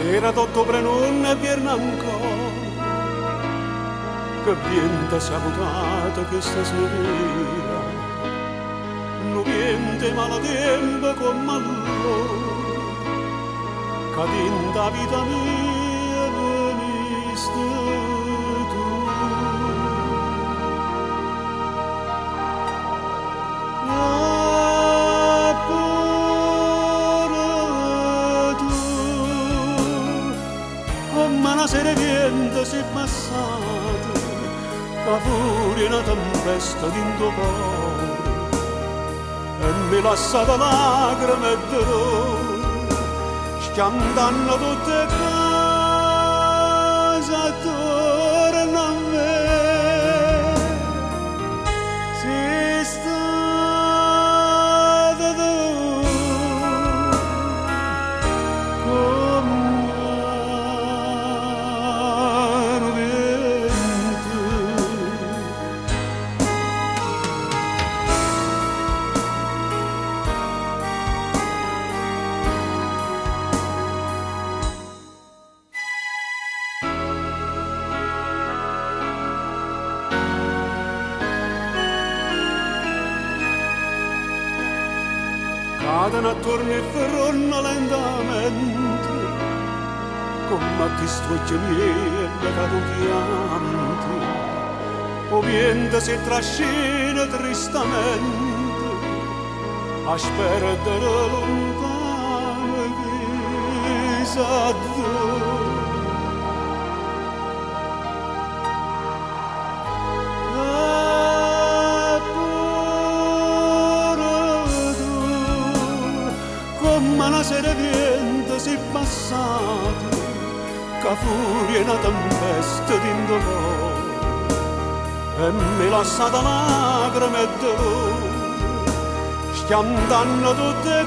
Sera d'ottobre non è vierna ancora, che viento si è mutato questa sera. Non viente malatempo come allora, che dinta vita mia veniste tu. Ma una sera viento si è passato, che fuori una tempesta d'into cuore, e mi lasciata lacrime e dolore, schiantando tutte cose attorno a me. Sei stata tu con cadono attorno e ferronna lentamente, come a chi strucce miele cado chianti. O vento si trascina tristamente, a sperdere lontano che sa dove. Ma una sera viento si è passato, che furia una tempesta d'into cuore, e mi lasciata lacrime e dolore, schiantando tutte